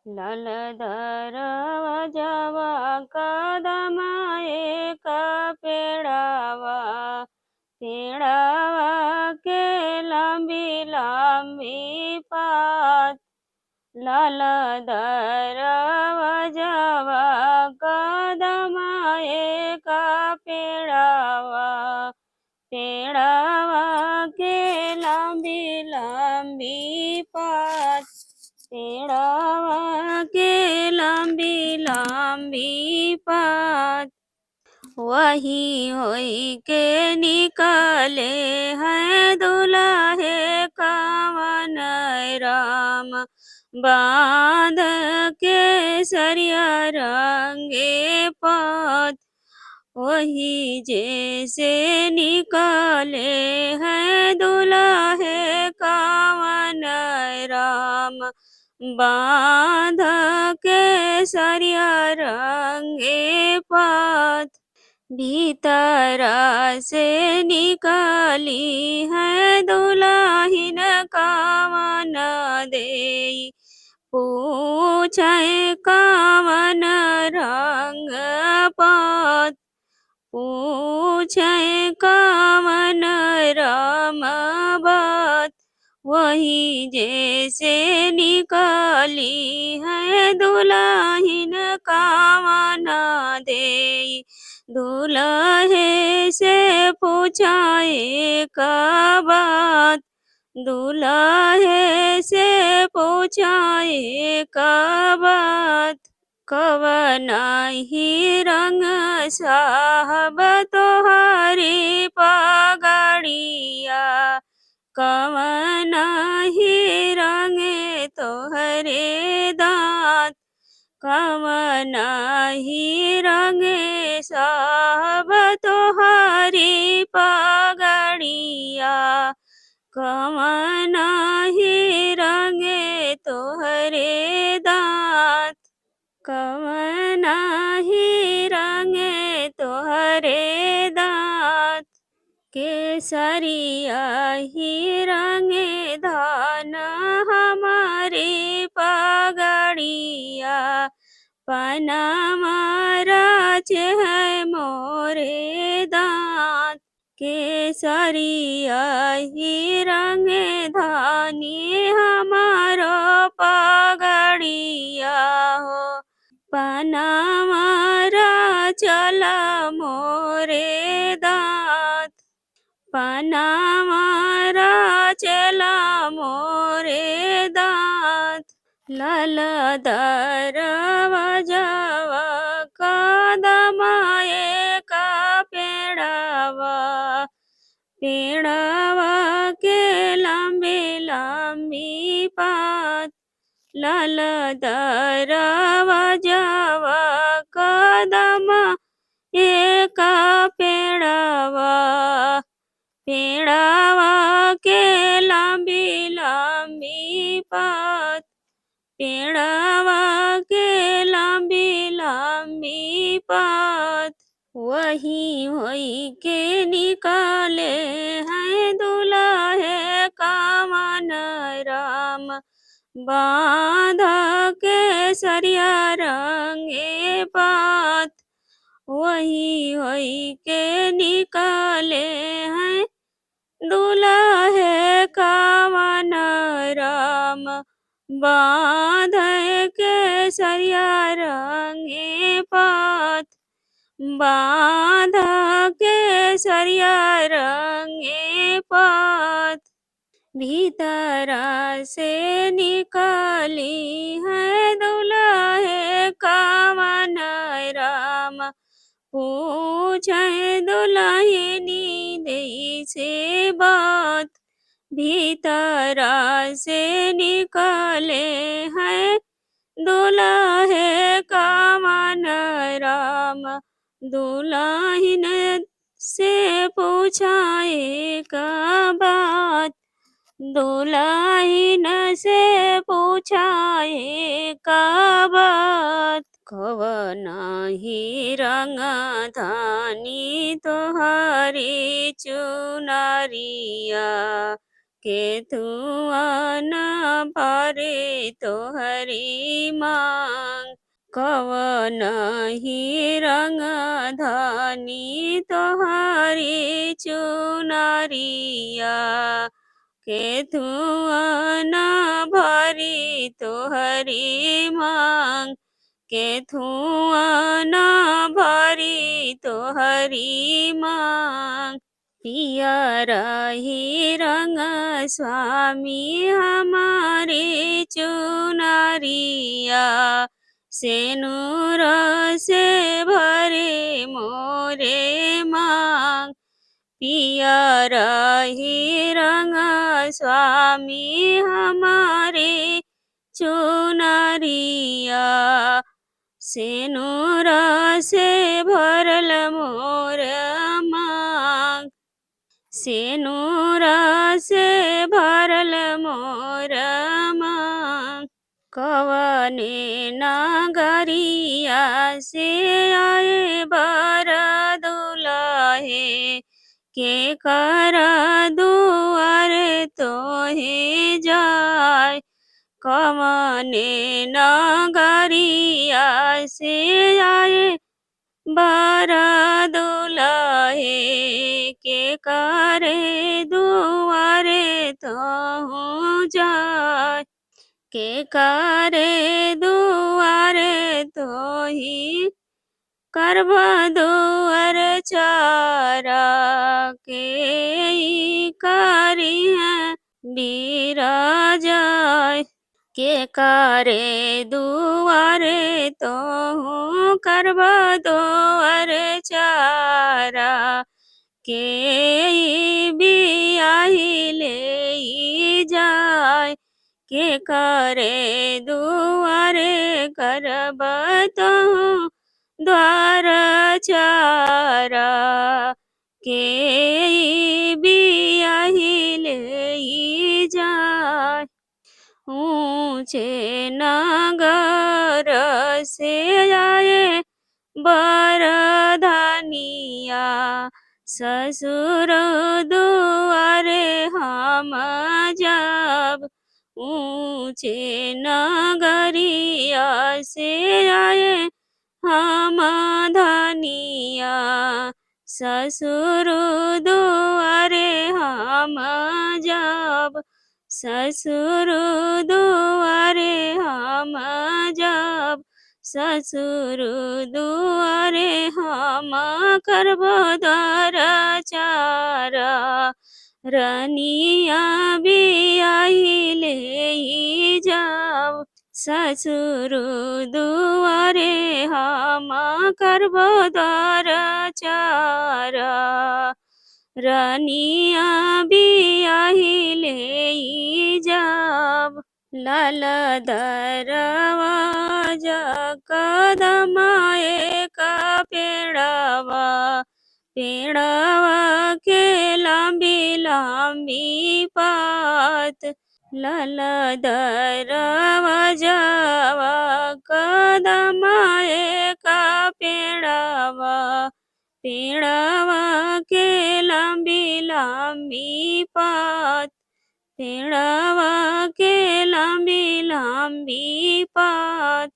लाल दरवा जावा कदमाए का पेड़ावा पेड़ावा के लंबी लंबी पात लाल दरवा जावा कदमाए का पेड़ावा पेड़ावा के लंबी लंबी पात पेड़ावा के लंबी लंबी पात वही होई के निकाले हैं दुल्हे कावन राम बांध के सरिया रंगे पत वही जैसे निकाले हैं दुल्हे कावन राम बांध के सरिया रंगे पत भीतरा से निकाली है दुल्हन कावन देई पूछे कावन रंग पत पूछे कावन राम बात वही जैसे निकाली है दुल्हन कावन देई दूल्हे से पूछाए का बात दूल्हे से पूछाए का बात कवना ही रंग साहब तोहरी पगड़िया कवना ही रंग तोहरे दांत कवना ही रंग साहब तोहरी पगड़िया कवना ही रंग तोहरे दांत कवना ही रंगे तोहरे दांत केसरिया ही रंगे धान हमारी पगड़िया पनामारा है मोरे दांत केसरिया ही रंगे धानी हमारो पगड़िया हो पनामारा चला मोरे दांत पनामारा चला मोरे दांत लाल दरवा जावा कदमाए का पेड़ावा पेड़ावा के लंबी लंबी पात लाल दरवा जावा कदम एका पेड़ावा पेड़ावा के लंबी लंबी पात पेड़ावा के लंबी लंबी पात वही होई के निकाले हैं दुल्हे कावन राम बांध के सरिया रंगे पात वही होई के निकाले हैं दुल्हे कावन राम बांध के सरिया रंगे पात बांध के सरिया रंगे पात भीतरा से निकाली है दुल्हे कावन राम पूछे दुल्हनी दई से बात भीतरा से निकाले हैं दुल्हे कावन राम दुल्हन से पूछाए का बात दुल्हन से पूछाए का बात कवना ही रंग धानी तोहरी चुनरिया केथुआ न भरे तोहरी मांग। कवन ही रंग धनी तोहरी चुनरिया। केथुआ न भरी तोहरी मांग। केथुआ न भरी तोहरी मांग। पियर ही रंग स्वामी हमारे चुनरिया। सेनुर से भरे मोरे मांग। पियर ही रंग स्वामी हमारे चुनरिया। सेनुर से भरल मोर मांग। सेनुरा से भरल मोर मांग। कवने नगरिया से आए बर दुलहे। के कर दुआरे तोहे जाय। कवने नगरिया से आए बर दुलहे। के करे दुआरे तोहू जाय। के करे दुआरे तोही करब दुआर चारा। के ई करी है बिराजाय। के करे दुआरे तोहू करब दुआर चारा। के ई बियाही ले जाय। के करे दुआरे करब तोहू द्वार चारा। के ई बियाही ले जाय। ऊँचे नगर से आए बरधनिया। ससुर दुआरे हम जब। ऊँचे नगरिया से आए हम धनिया। ससुर दुआरे हम जब। ससुर दुआरे हम जब। ससुर दुआरे हम करब द्वार चारा। रनिया बियाही ले जाओ। ससुर दुआरे हम करब द्वार चारा। रनिया बियाही ले जाब। लाल दरवाजा कदमाए का पेड़वा। पेड़वा के लंबी लंबी पात। लाल दरवाजा कदमाए का पेड़वा। पेड़वा के लंबी लंबी पात। पेड़वा के लंबी लंबी पात।